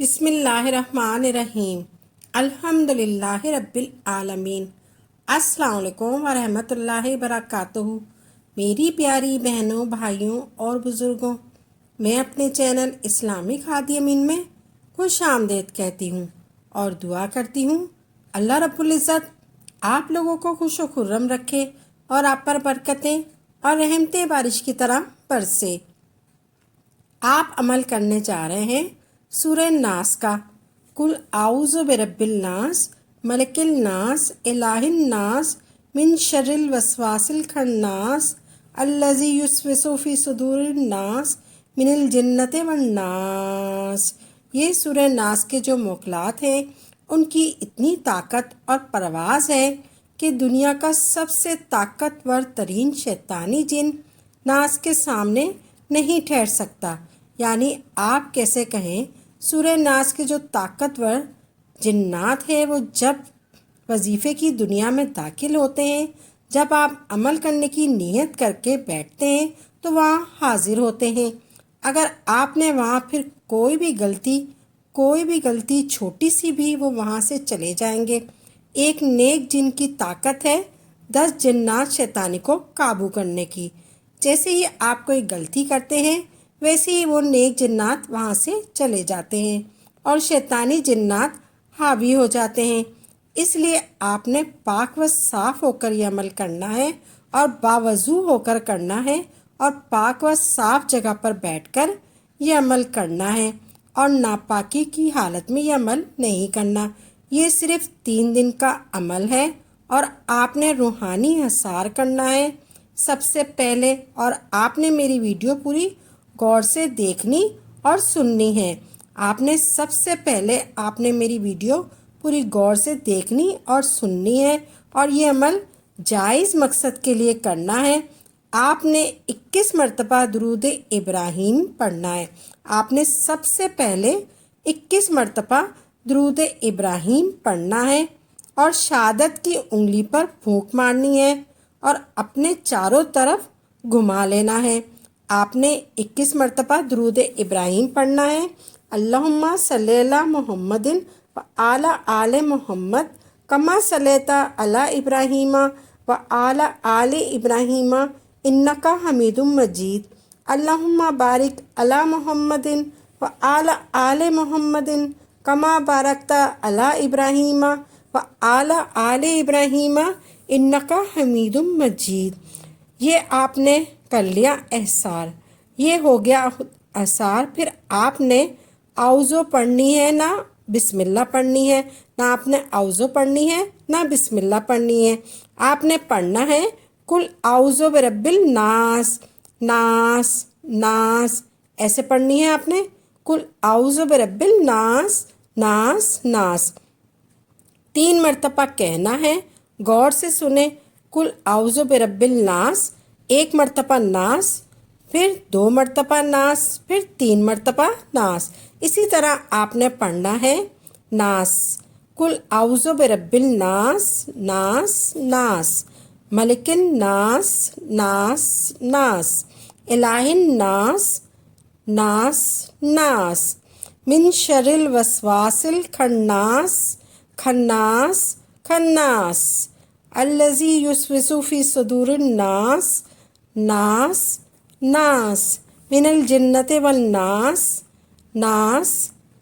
بسم اللہ الرحمن الرحیم الحمدللہ رب العالمین۔ السلام علیکم ورحمۃ اللہ وبرکاتہ۔ میری پیاری بہنوں، بھائیوں اور بزرگوں، میں اپنے چینل اسلامی ہادی امین میں خوش آمدید کہتی ہوں اور دعا کرتی ہوں اللہ رب العزت آپ لوگوں کو خوش و خرم رکھے اور آپ پر برکتیں اور رحمتیں بارش کی طرح برسے۔ آپ عمل کرنے جا رہے ہیں سورہ ناس کا۔ قل اعوذ برب الناس ملک الناس الہ الناس من شر الوسواس الخناس الذی یوسوس فی صدور الناس من الجنۃ والناس۔ یہ سورہ ناس کے جو موکلات ہیں ان کی اتنی طاقت اور پرواز ہے کہ دنیا کا سب سے طاقتور ترین شیطانی جن ناس کے سامنے نہیں ٹھہر سکتا۔ یعنی آپ کیسے کہیں سورہ ناس کے جو طاقتور جنات ہیں وہ جب وظیفے کی دنیا میں داخل ہوتے ہیں، جب آپ عمل کرنے کی نیت کر کے بیٹھتے ہیں تو وہاں حاضر ہوتے ہیں۔ اگر آپ نے وہاں پھر کوئی بھی غلطی چھوٹی سی بھی، وہ وہاں سے چلے جائیں گے۔ ایک نیک جن کی طاقت ہے 10 جنات شیطانی کو قابو کرنے کی۔ جیسے ہی آپ کوئی غلطی کرتے ہیں ویسے ہی وہ نیک جنات وہاں سے چلے جاتے ہیں اور شیطانی جنات حاوی ہو جاتے ہیں۔ اس لیے آپ نے پاک و صاف ہو کر یہ عمل کرنا ہے اور باوضو ہو کر کرنا ہے اور پاک و صاف جگہ پر بیٹھ کر یہ عمل کرنا ہے اور ناپاکی کی حالت میں یہ عمل نہیں کرنا۔ یہ صرف 3 دن کا عمل ہے اور آپ نے روحانی حصار کرنا ہے سب سے پہلے، اور آپ نے میری ویڈیو پوری غور سے دیکھنی اور سننی ہے۔ آپ نے سب سے پہلے میری ویڈیو پوری غور سے دیکھنی اور سننی ہے اور یہ عمل جائز مقصد کے لیے کرنا ہے۔ آپ نے 21 مرتبہ درود ابراہیم پڑھنا ہے۔ آپ نے سب سے پہلے 21 مرتبہ درود ابراہیم پڑھنا ہے اور شہادت کی انگلی پر پھونک مارنی ہے اور اپنے چاروں طرف گھما لینا ہے۔ آپ نے 21 مرتبہ درود ابراہیم پڑھنا ہے۔ اللہم صلی علی محمد و آل آل محمد کما صلیت علی ابراہیم و آل آل ابراہیم انکا حمید مجید۔ اللہم بارک علی محمد و آل آل محمد کما بارکت علی ابراہیم و آل آل ابراہیم انکا حمید مجید۔ یہ آپ نے کر لیا احصار، یہ ہو گیا احصار۔ پھر آپ نے اعوذ پڑھنی ہے، نہ بسم اللہ پڑھنی ہے، نہ آپ نے اعوذ پڑھنی ہے نہ بسم اللہ پڑھنی ہے۔ آپ نے پڑھنا ہے قل اعوذ برب الناس، ناس ناس ایسے پڑھنی ہے آپ نے، قل اعوذ برب الناس، ناس ناس 3 مرتبہ کہنا ہے۔ غور سے سنیں، قل اعوذ برب الناس، 1 مرتبہ ناس، پھر 2 مرتبہ ناس، پھر 3 مرتبہ ناس۔ اسی طرح آپ نے پڑھنا ہے ناس، قل اعوذ برب الناس، ناس ناس، ملک الناس، ناس ناس، الہ الناس، ناس ناس، من شر الوسواس الخناس، خناس خناس، الذی یوسوس فی صدور الناس، ناس ناس، من الجنۃ والناس، ناس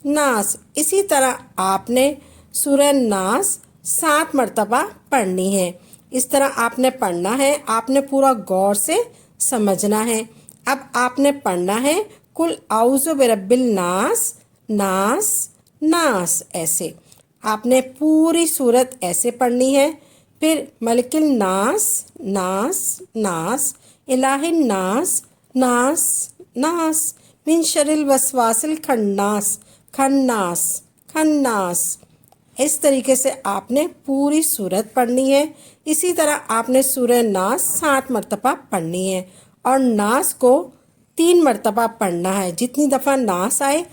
ناس۔ اسی طرح آپ نے سورہ ناس 7 مرتبہ پڑھنی ہے۔ اس طرح آپ نے پڑھنا ہے، آپ نے پورا غور سے سمجھنا ہے۔ اب آپ نے پڑھنا ہے قل اعوذ برب الناس، ناس ناس ایسے۔ آپ نے پوری صورت ایسے پڑھنی ہے۔ پھر ملک الناس، ناس ناس، الہ الناس، ناس ناس، من شر الوسواس الخناس، خناس خناس۔ اس طریقے سے آپ نے پوری صورت پڑھنی ہے۔ اسی طرح آپ نے سورہ ناس 7 مرتبہ پڑھنی ہے اور ناس کو 3 مرتبہ پڑھنا ہے۔ جتنی دفعہ ناس آئے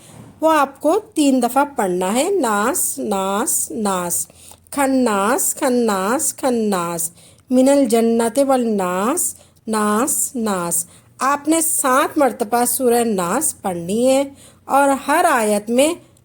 وہ آپ کو 3 دفعہ پڑھنا ہے۔ ناس ناس ناس، خناس خناس خناس، من الجنۃ والناس، ناس ناس۔ آپ نے 7 مرتبہ سورہ ناس پڑھنی ہے اور ہر آیت میں